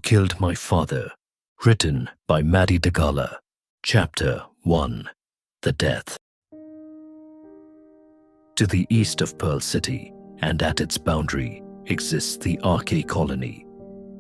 Killed My Father, written by Maddy Degala. Chapter 1. The Death. To the east of Pearl City, and at its boundary, exists the RK Colony.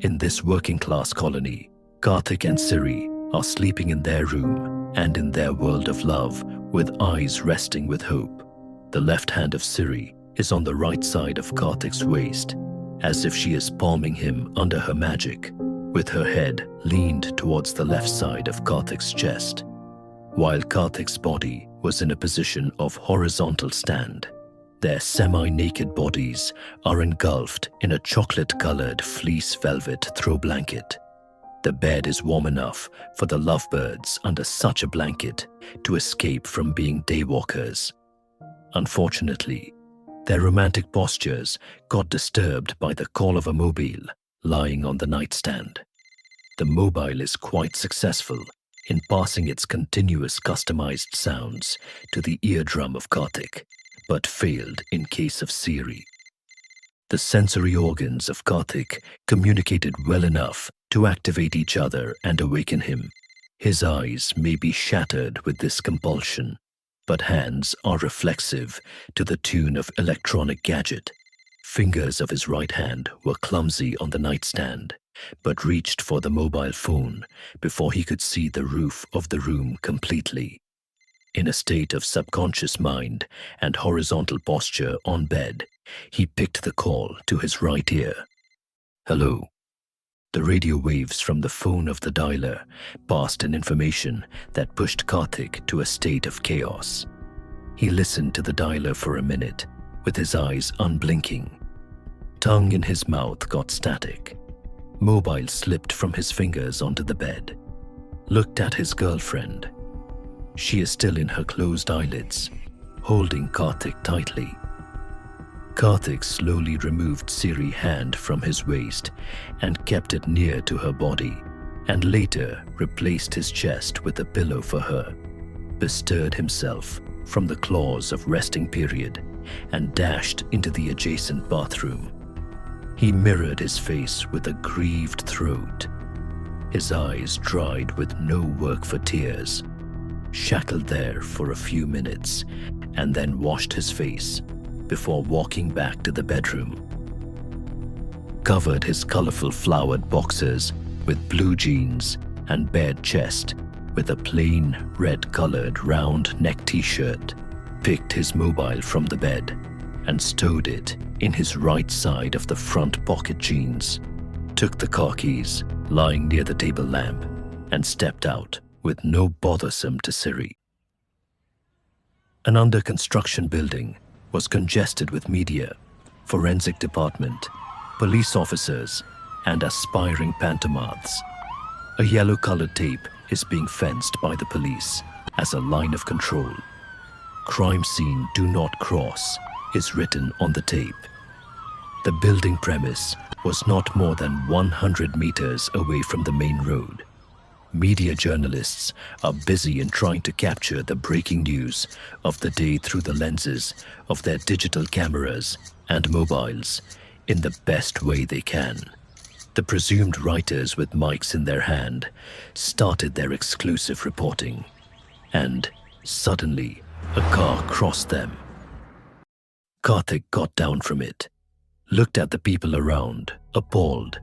In this working-class colony, Karthik and Siri are sleeping in their room and in their world of love, with eyes resting with hope. The left hand of Siri is on the right side of Karthik's waist, as if she is palming him under her magic, with her head leaned towards the left side of Karthik's chest, while Karthik's body was in a position of horizontal stand. Their semi-naked bodies are engulfed in a chocolate-colored fleece velvet throw blanket. The bed is warm enough for the lovebirds under such a blanket to escape from being daywalkers. Unfortunately, their romantic postures got disturbed by the call of a mobile lying on the nightstand. The mobile is quite successful in passing its continuous customized sounds to the eardrum of Karthik, but failed in case of Siri. The sensory organs of Karthik communicated well enough to activate each other and awaken him. His eyes may be shattered with this compulsion, but hands are reflexive to the tune of electronic gadget. Fingers of his right hand were clumsy on the nightstand, but reached for the mobile phone before he could see the roof of the room completely. In a state of subconscious mind and horizontal posture on bed, he picked the call to his right ear. Hello. The radio waves from the phone of the dialer passed an information that pushed Karthik to a state of chaos. He listened to the dialer for a minute, with his eyes unblinking. Tongue in his mouth got static. Mobile slipped from his fingers onto the bed. Looked at his girlfriend. She is still in her closed eyelids, holding Karthik tightly. Karthik slowly removed Siri's hand from his waist and kept it near to her body, and later replaced his chest with a pillow for her, bestirred himself from the claws of resting period, and dashed into the adjacent bathroom. He mirrored his face with a grieved throat. His eyes dried with no work for tears, shackled there for a few minutes, and then washed his face before walking back to the bedroom. Covered his colorful flowered boxers with blue jeans and bared chest with a plain red-colored round neck t-shirt, picked his mobile from the bed and stowed it in his right side of the front pocket jeans, took the car keys lying near the table lamp, and stepped out with no bothersome to Siri. An under-construction building was congested with media, forensic department, police officers, and aspiring pantomaths. A yellow-colored tape is being fenced by the police as a line of control. Crime scene do not cross is written on the tape. The building premise was not more than 100 meters away from the main road. Media journalists are busy in trying to capture the breaking news of the day through the lenses of their digital cameras and mobiles in the best way they can. The presumed writers with mics in their hand started their exclusive reporting, and suddenly a car crossed them. Karthik got down from it, looked at the people around, appalled,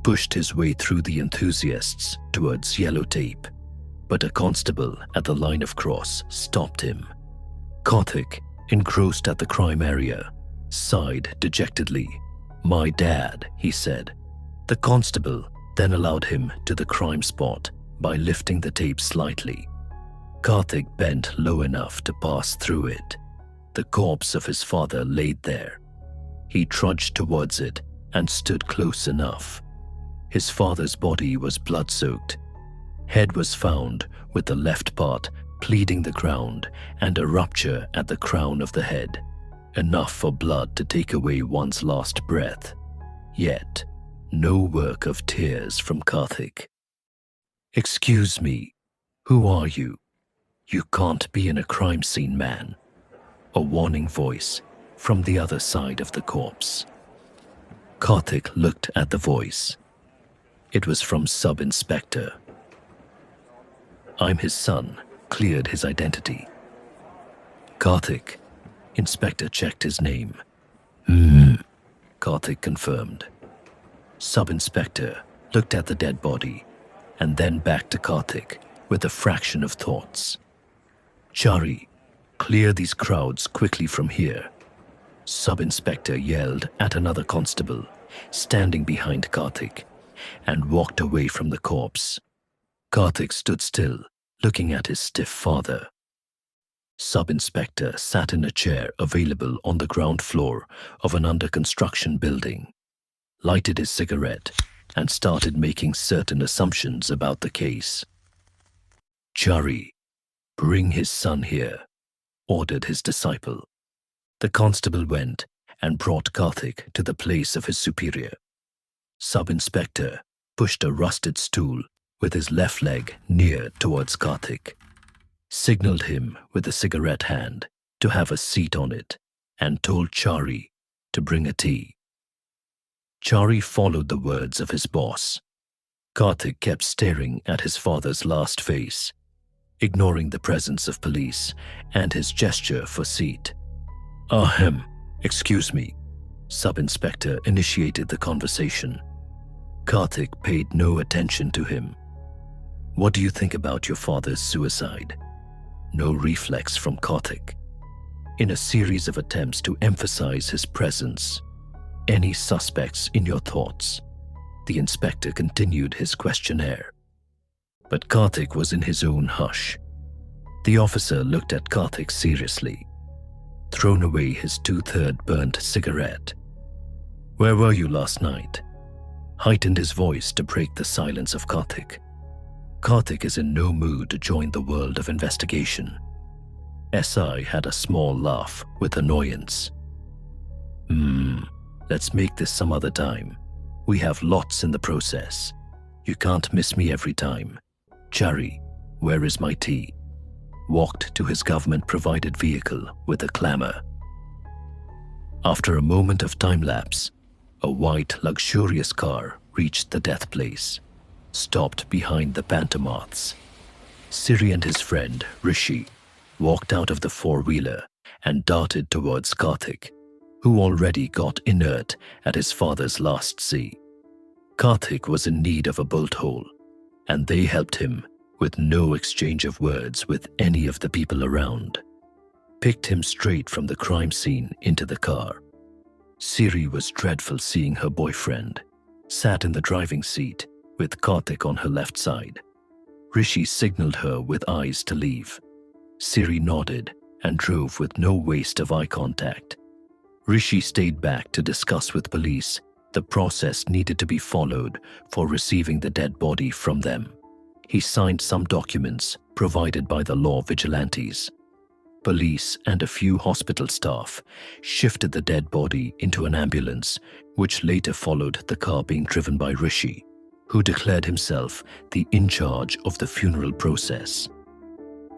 pushed his way through the enthusiasts towards yellow tape, but a constable at the line of cross stopped him. Karthik, engrossed at the crime area, sighed dejectedly. "My dad," he said. The constable then allowed him to the crime spot by lifting the tape slightly. Karthik bent low enough to pass through it. The corpse of his father laid there. He trudged towards it and stood close enough. His father's body was blood-soaked. Head was found with the left part pleading the ground and a rupture at the crown of the head, enough for blood to take away one's last breath. Yet, no work of tears from Karthik. "Excuse me, who are you? You can't be in a crime scene, man." A warning voice from the other side of the corpse. Karthik looked at the voice. It was from Sub-Inspector. "I'm his son," cleared his identity. "Karthik." Inspector checked his name. Karthik confirmed. Sub-Inspector looked at the dead body and then back to Karthik with a fraction of thoughts. "Chari, clear these crowds quickly from here." Sub-Inspector yelled at another constable standing behind Karthik and walked away from the corpse. Karthik stood still, looking at his stiff father. Sub-Inspector sat in a chair available on the ground floor of an under-construction building, lighted his cigarette, and started making certain assumptions about the case. "Chari, bring his son here," ordered his disciple. The constable went and brought Karthik to the place of his superior. Sub-Inspector pushed a rusted stool with his left leg near towards Karthik, signaled him with a cigarette hand to have a seat on it, and told Chari to bring a tea. Chari followed the words of his boss. Karthik kept staring at his father's last face, ignoring the presence of police and his gesture for seat. "Ahem, excuse me." Sub-Inspector initiated the conversation. Karthik paid no attention to him. "What do you think about your father's suicide?" No reflex from Karthik. In a series of attempts to emphasize his presence, "Any suspects in your thoughts?" The inspector continued his questionnaire. But Karthik was in his own hush. The officer looked at Karthik seriously, thrown away his two-third burnt cigarette. "Where were you last night?" Heightened his voice to break the silence of Karthik. Karthik is in no mood to join the world of investigation. SI had a small laugh with annoyance. Let's make this some other time. We have lots in the process. You can't miss me every time. Chari, where is my tea?" Walked to his government-provided vehicle with a clamor. After a moment of time lapse, a white, luxurious car reached the death place, stopped behind the Pantomaths. Siri and his friend, Rishi, walked out of the four-wheeler and darted towards Karthik, who already got inert at his father's last see. Karthik was in need of a bolt hole, and they helped him with no exchange of words with any of the people around. Picked him straight from the crime scene into the car. Siri was dreadful seeing her boyfriend, sat in the driving seat with Karthik on her left side. Rishi signaled her with eyes to leave. Siri nodded and drove with no waste of eye contact. Rishi stayed back to discuss with police the process needed to be followed for receiving the dead body from them. He signed some documents provided by the law vigilantes. Police and a few hospital staff shifted the dead body into an ambulance, which later followed the car being driven by Rishi, who declared himself the in charge of the funeral process.